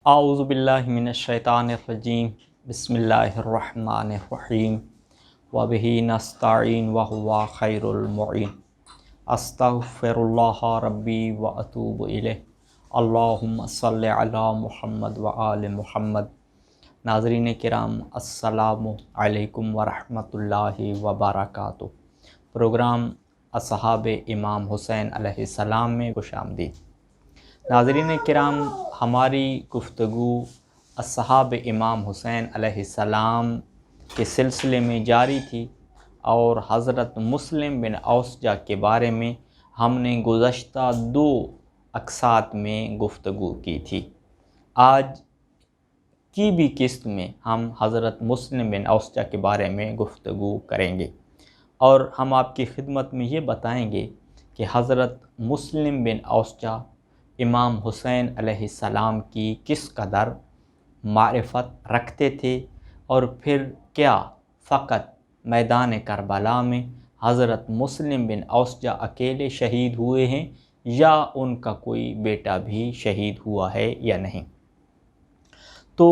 اعوذ باللہ من الشیطان الرجیم بسم اللہ الرحمن الرحیم وبہ نستعین وہو خیر المعین استغفر اللہ ربی واتوب الیہ اللہم صلی علی محمد وآل محمد۔ ناظرین کرام، السلام علیکم ورحمۃ اللہ وبرکاتہ۔ پروگرام اصحاب امام حسین علیہ السلام میں خوش آمدید۔ ناظرین کرام، ہماری گفتگو اصحاب امام حسین علیہ السلام کے سلسلے میں جاری تھی اور حضرت مسلم بن اوسجہ کے بارے میں ہم نے گزشتہ 2 اقساط میں گفتگو کی تھی۔ آج کی بھی قسط میں ہم حضرت مسلم بن اوسجہ کے بارے میں گفتگو کریں گے اور ہم آپ کی خدمت میں یہ بتائیں گے کہ حضرت مسلم بن اوسجہ امام حسین علیہ السلام کی کس قدر معرفت رکھتے تھے اور پھر کیا فقط میدان کربلا میں حضرت مسلم بن اوسجہ اکیلے شہید ہوئے ہیں یا ان کا کوئی بیٹا بھی شہید ہوا ہے یا نہیں۔ تو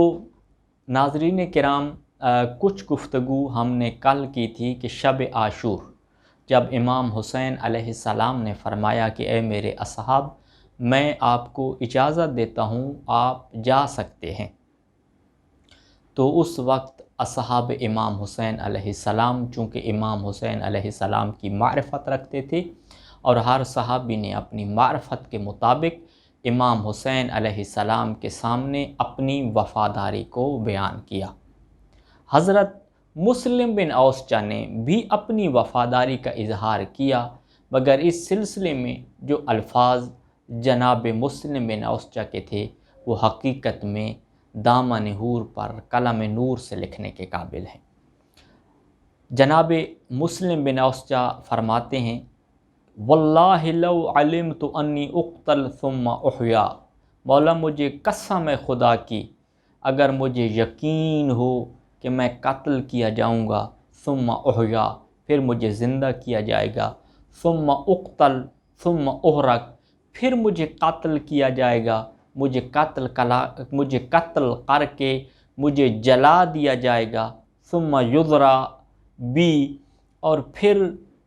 ناظرین کرام، کچھ گفتگو ہم نے کل کی تھی کہ شب عاشور جب امام حسین علیہ السلام نے فرمایا کہ اے میرے اصحاب، میں آپ کو اجازت دیتا ہوں، آپ جا سکتے ہیں، تو اس وقت اصحاب امام حسین علیہ السلام چونکہ امام حسین علیہ السلام کی معرفت رکھتے تھے اور ہر صحابی نے اپنی معرفت کے مطابق امام حسین علیہ السلام کے سامنے اپنی وفاداری کو بیان کیا۔ حضرت مسلم بن اوسجہ نے بھی اپنی وفاداری کا اظہار کیا، مگر اس سلسلے میں جو الفاظ جناب مسلم بن اوسجہ کے تھے وہ حقیقت میں دامن حور پر قلم نور سے لکھنے کے قابل ہیں۔ جناب مسلم بن اوسجہ فرماتے ہیں، واللہ لو علمت انی اقتل ثم احیا، مولا مجھے قسم خدا کی اگر مجھے یقین ہو کہ میں قتل کیا جاؤں گا، ثم احیا پھر مجھے زندہ کیا جائے گا، ثم اقتل ثم احرق پھر مجھے قتل کیا جائے گا، مجھے قتل کر کے مجھے جلا دیا جائے گا، ثم یذرا بی اور پھر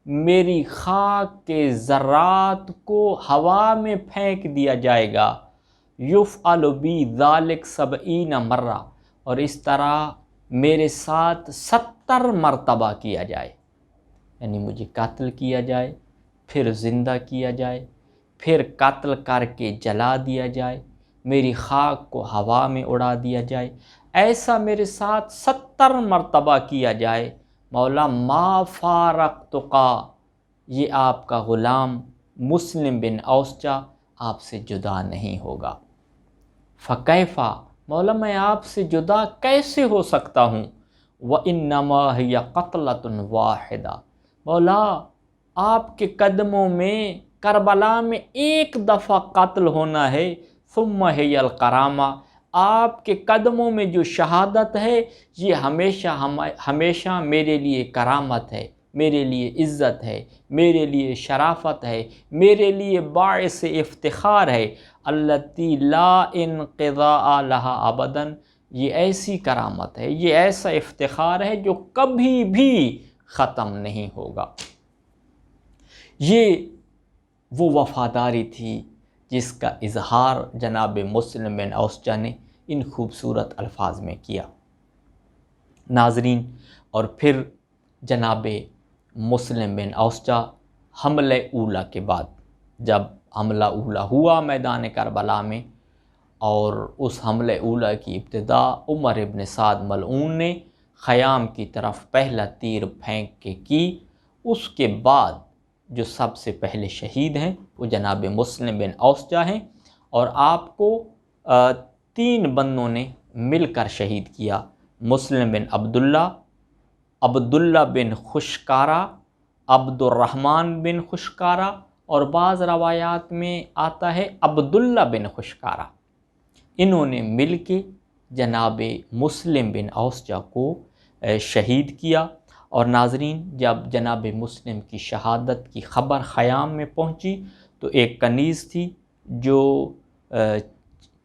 میری خاک کے ذرات کو ہوا میں پھینک دیا جائے گا، یفعل بی ذالک 70 مرہ اور اس طرح میرے ساتھ 70 مرتبہ کیا جائے، یعنی مجھے قتل کیا جائے، پھر زندہ کیا جائے، پھر قتل کر کے جلا دیا جائے، میری خاک کو ہوا میں اڑا دیا جائے، ایسا میرے ساتھ 70 مرتبہ کیا جائے، مولا ما فارقتکا، یہ آپ کا غلام مسلم بن اوسجہ آپ سے جدا نہیں ہوگا۔ فکیفا، مولا میں آپ سے جدا کیسے ہو سکتا ہوں؟ وَإِنَّمَا هِيَ قَتْلَةٌ وَاحِدَةٌ، مولا آپ کے قدموں میں کربلا میں ایک دفعہ قتل ہونا ہے، ثم هِيَ الْقَرَامَةُ، آپ کے قدموں میں جو شہادت ہے یہ ہمیشہ میرے لیے کرامت ہے، میرے لیے عزت ہے، میرے لیے شرافت ہے، میرے لیے باعث افتخار ہے، التی لا انقضاء لہا ابدا، یہ ایسی کرامت ہے، یہ ایسا افتخار ہے جو کبھی بھی ختم نہیں ہوگا۔ یہ وہ وفاداری تھی جس کا اظہار جناب مسلم بن اوسجہ نے ان خوبصورت الفاظ میں کیا۔ ناظرین، اور پھر جناب مسلم بن اوسجہ حملہ اولیٰ کے بعد، جب حملہ اولیٰ ہوا میدان کربلا میں اور اس حملہ اولیٰ کی ابتدا عمر ابن سعد ملعون نے خیام کی طرف پہلا تیر پھینک کے کی، اس کے بعد جو سب سے پہلے شہید ہیں وہ جناب مسلم بن اوسجہ ہیں اور آپ کو 3 بندوں نے مل کر شہید کیا، مسلم بن عبداللہ بن خشکارہ، عبد الرحمن بن خشکارہ اور بعض روایات میں آتا ہے عبداللہ بن خشکارہ، انہوں نے مل کے جناب مسلم بن اوسجہ کو شہید کیا۔ اور ناظرین، جب جناب مسلم کی شہادت کی خبر خیام میں پہنچی تو ایک کنیز تھی جو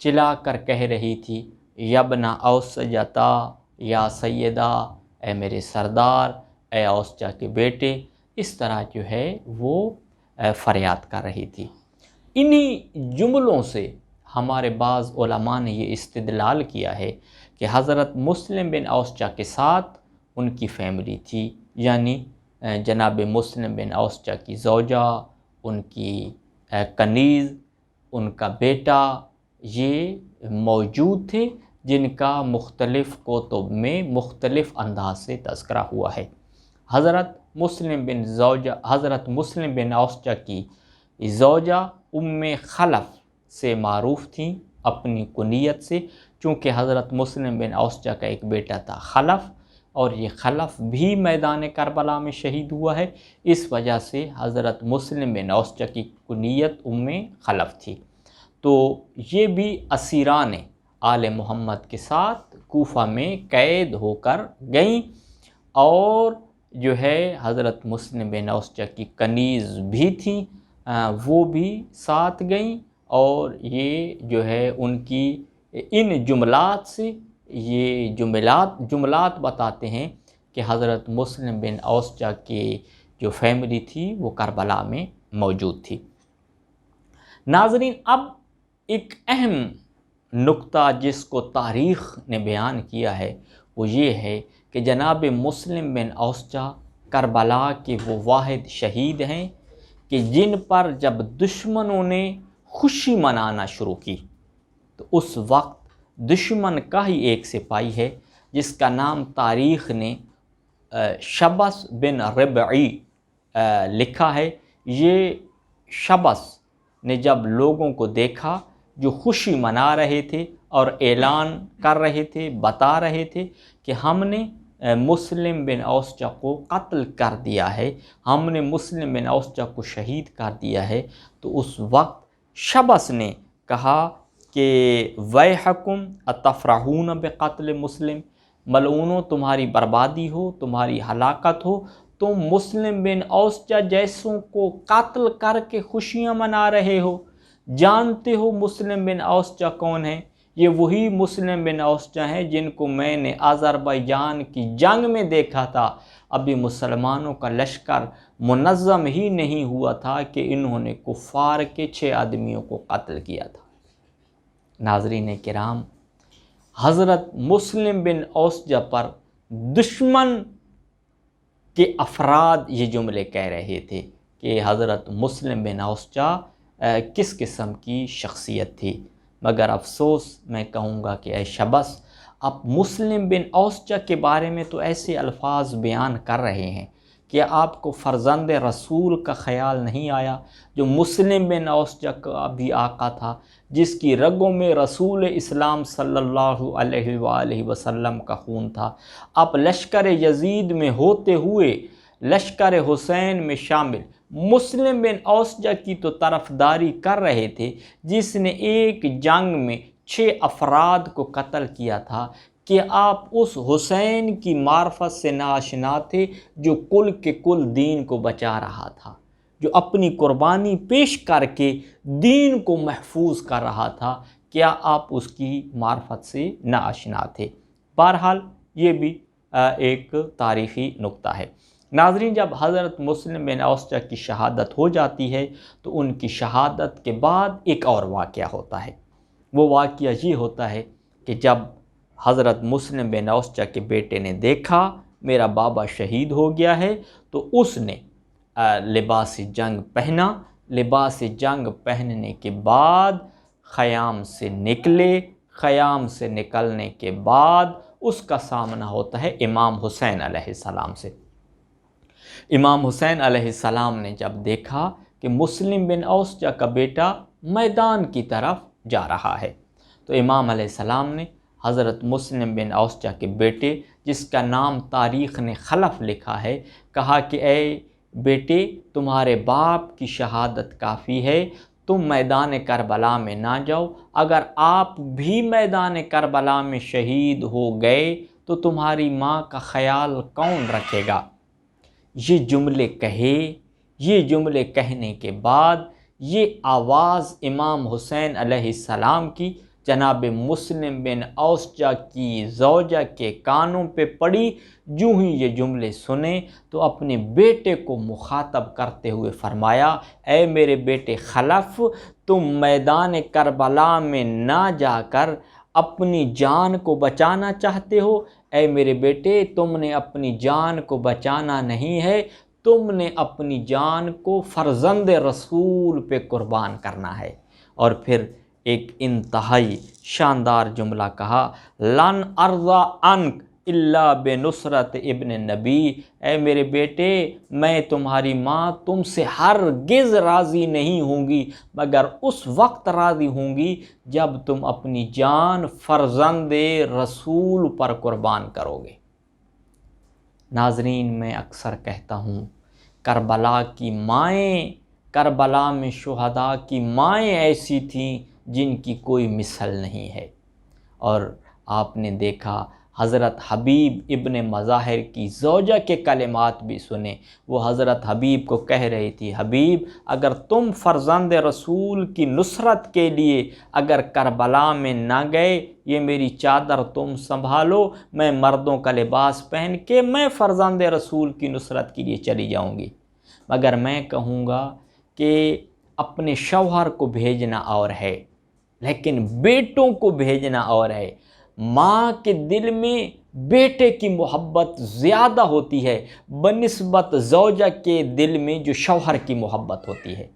چلا کر کہہ رہی تھی یبن اوسجتا یا سیدہ، اے میرے سردار، اے اوسجا کے بیٹے، اس طرح جو ہے وہ فریاد کر رہی تھی۔ انہی جملوں سے ہمارے بعض علماء نے یہ استدلال کیا ہے کہ حضرت مسلم بن اوسجا کے ساتھ ان کی فیملی تھی، یعنی جناب مسلم بن اوسجا کی زوجہ، ان کی کنیز، ان کا بیٹا، یہ موجود تھے، جن کا مختلف کتب میں مختلف انداز سے تذکرہ ہوا ہے۔ حضرت مسلم بن اوسجا کی زوجہ ام خلف سے معروف تھیں اپنی کنیت سے، چونکہ حضرت مسلم بن اوسجا کا ایک بیٹا تھا خلف، اور یہ خلف بھی میدان کربلا میں شہید ہوا ہے، اس وجہ سے حضرت مسلم بن اوسجا کی کنیت ام خلف تھی۔ تو یہ بھی اسیران آل محمد کے ساتھ کوفہ میں قید ہو کر گئیں، اور جو ہے حضرت مسلم بن اوسجا کی کنیز بھی تھیں، وہ بھی ساتھ گئیں، اور یہ جو ہے ان کی ان جملات سے یہ جملات بتاتے ہیں کہ حضرت مسلم بن اوسجا کی جو فیملی تھی وہ کربلا میں موجود تھی۔ ناظرین، اب ایک اہم نقطہ جس کو تاریخ نے بیان کیا ہے وہ یہ ہے کہ جناب مسلم بن اوسجا کربلا کے وہ واحد شہید ہیں کہ جن پر جب دشمنوں نے خوشی منانا شروع کی تو اس وقت دشمن کا ہی ایک سپاہی ہے جس کا نام تاریخ نے شبس بن ربعی لکھا ہے۔ یہ شبس نے جب لوگوں کو دیکھا جو خوشی منا رہے تھے اور اعلان کر رہے تھے، بتا رہے تھے کہ ہم نے مسلم بن اوسجا کو قتل کر دیا ہے، ہم نے مسلم بن اوسجا کو شہید کر دیا ہے، تو اس وقت شبس نے کہا کہ ویحکم اتفرحون بقتل مسلم، ملعونو تمہاری بربادی ہو، تمہاری ہلاکت ہو، تم مسلم بن اوسجا جیسوں کو قتل کر کے خوشیاں منا رہے ہو۔ جانتے ہو مسلم بن اوسجا کون ہیں؟ یہ وہی مسلم بن اوسجا ہیں جن کو میں نے آذربائیجان کی جنگ میں دیکھا تھا۔ ابھی مسلمانوں کا لشکر منظم ہی نہیں ہوا تھا کہ انہوں نے کفار کے 6 آدمیوں کو قتل کیا تھا۔ ناظرین کرام، حضرت مسلم بن اوسجا پر دشمن کے افراد یہ جملے کہہ رہے تھے کہ حضرت مسلم بن اوسجا کس قسم کی شخصیت تھی، مگر افسوس میں کہوں گا کہ اے شبس، آپ مسلم بن اوسجا کے بارے میں تو ایسے الفاظ بیان کر رہے ہیں کہ آپ کو فرزند رسول کا خیال نہیں آیا، جو مسلم بن اوسجا کا بھی آقا تھا، جس کی رگوں میں رسول اسلام صلی اللہ علیہ وآلہ وسلم کا خون تھا۔ آپ لشکر یزید میں ہوتے ہوئے لشکر حسین میں شامل مسلم بن اوسجا کی تو طرفداری کر رہے تھے، جس نے ایک جنگ میں 6 افراد کو قتل کیا تھا، کہ آپ اس حسین کی معرفت سے ناآشنا تھے جو کل کے کل دین کو بچا رہا تھا، جو اپنی قربانی پیش کر کے دین کو محفوظ کر رہا تھا۔ کیا آپ اس کی معرفت سے ناآشنا تھے؟ بہرحال یہ بھی ایک تاریخی نقطہ ہے۔ ناظرین، جب حضرت مسلم بن اوسجا کی شہادت ہو جاتی ہے تو ان کی شہادت کے بعد ایک اور واقعہ ہوتا ہے۔ وہ واقعہ یہ ہوتا ہے کہ جب حضرت مسلم بن اوسجا کے بیٹے نے دیکھا میرا بابا شہید ہو گیا ہے تو اس نے لباس جنگ پہنا۔ لباس جنگ پہننے کے بعد خیام سے نکلے۔ خیام سے نکلنے کے بعد اس کا سامنا ہوتا ہے امام حسین علیہ السلام سے۔ امام حسین علیہ السلام نے جب دیکھا کہ مسلم بن اوسجا کا بیٹا میدان کی طرف جا رہا ہے تو امام علیہ السلام نے حضرت مسلم بن اوسجا کے بیٹے، جس کا نام تاریخ نے خلف لکھا ہے، کہا کہ اے بیٹے، تمہارے باپ کی شہادت کافی ہے، تم میدان کربلا میں نہ جاؤ، اگر آپ بھی میدان کربلا میں شہید ہو گئے تو تمہاری ماں کا خیال کون رکھے گا؟ یہ جملے کہے، یہ جملے کہنے کے بعد یہ آواز امام حسین علیہ السلام کی جناب مسلم بن اوسجہ کی زوجہ کے کانوں پہ پڑی۔ جو ہی یہ جملے سنے تو اپنے بیٹے کو مخاطب کرتے ہوئے فرمایا، اے میرے بیٹے خلف، تم میدان کربلا میں نہ جا کر اپنی جان کو بچانا چاہتے ہو؟ اے میرے بیٹے، تم نے اپنی جان کو بچانا نہیں ہے، تم نے اپنی جان کو فرزند رسول پہ قربان کرنا ہے۔ اور پھر ایک انتہائی شاندار جملہ کہا، لن ارضا عنک الا بنصرت ابن نبی، اے میرے بیٹے، میں تمہاری ماں تم سے ہرگز راضی نہیں ہوں گی مگر اس وقت راضی ہوں گی جب تم اپنی جان فرزند رسول پر قربان کرو گے۔ ناظرین، میں اکثر کہتا ہوں، کربلا کی مائیں، کربلا میں شہداء کی مائیں ایسی تھیں جن کی کوئی مثل نہیں ہے۔ اور آپ نے دیکھا حضرت حبیب ابن مظاہر کی زوجہ کے کلمات بھی سنے۔ وہ حضرت حبیب کو کہہ رہی تھی، حبیب، اگر تم فرزند رسول کی نصرت کے لیے اگر کربلا میں نہ گئے، یہ میری چادر تم سنبھالو، میں مردوں کا لباس پہن کے میں فرزند رسول کی نصرت کے لیے چلی جاؤں گی۔ مگر میں کہوں گا کہ اپنے شوہر کو بھیجنا اور ہے، لیکن بیٹوں کو بھیجنا اور ہے۔ ماں کے دل میں بیٹے کی محبت زیادہ ہوتی ہے بنسبت زوجہ کے دل میں جو شوہر کی محبت ہوتی ہے۔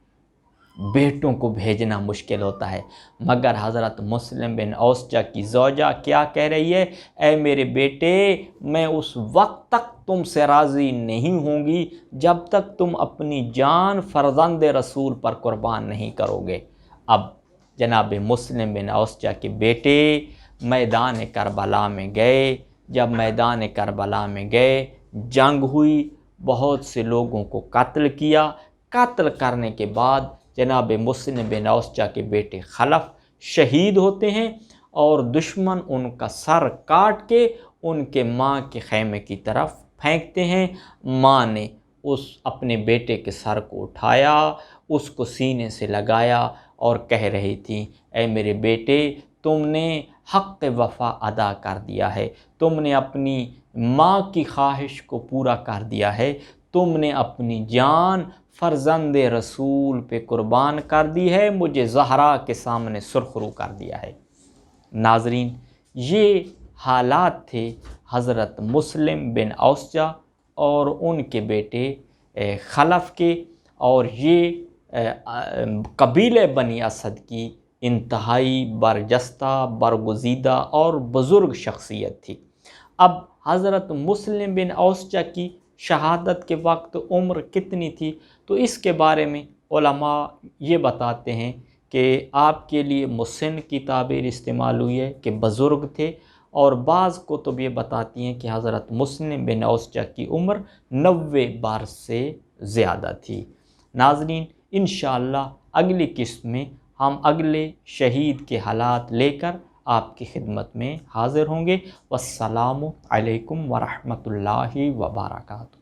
بیٹوں کو بھیجنا مشکل ہوتا ہے، مگر حضرت مسلم بن اوسجہ کی زوجہ کیا کہہ رہی ہے، اے میرے بیٹے، میں اس وقت تک تم سے راضی نہیں ہوں گی جب تک تم اپنی جان فرزند رسول پر قربان نہیں کرو گے۔ اب جناب مسلم بن اوسجہ کے بیٹے میدان کربلا میں گئے۔ جب میدان کربلا میں گئے، جنگ ہوئی، بہت سے لوگوں کو قتل کیا۔ قتل کرنے کے بعد جناب مسلم بن اوسجہ کے بیٹے خلف شہید ہوتے ہیں اور دشمن ان کا سر کاٹ کے ان کے ماں کے خیمے کی طرف پھینکتے ہیں۔ ماں نے اس اپنے بیٹے کے سر کو اٹھایا، اس کو سینے سے لگایا اور کہہ رہی تھی، اے میرے بیٹے، تم نے حق وفا ادا کر دیا ہے، تم نے اپنی ماں کی خواہش کو پورا کر دیا ہے، تم نے اپنی جان فرزند رسول پہ قربان کر دی ہے، مجھے زہرا کے سامنے سرخرو کر دیا ہے۔ ناظرین، یہ حالات تھے حضرت مسلم بن اوسجہ اور ان کے بیٹے خلف کے، اور یہ قبیلہ بنی اسد کی انتہائی برجستہ، برگزیدہ اور بزرگ شخصیت تھی۔ اب حضرت مسلم بن اوسجہ کی شہادت کے وقت عمر کتنی تھی؟ تو اس کے بارے میں علماء یہ بتاتے ہیں کہ آپ کے لیے مسن کی تعبیر استعمال ہوئی ہے کہ بزرگ تھے، اور بعض کتب یہ بتاتی ہیں کہ حضرت مسلم بن اوسجہ کی عمر 90 برس سے زیادہ تھی۔ ناظرین، انشاءاللہ اگلی قسط میں ہم اگلے شہید کے حالات لے کر آپ کی خدمت میں حاضر ہوں گے۔ والسلام علیکم ورحمۃ اللہ وبرکاتہ۔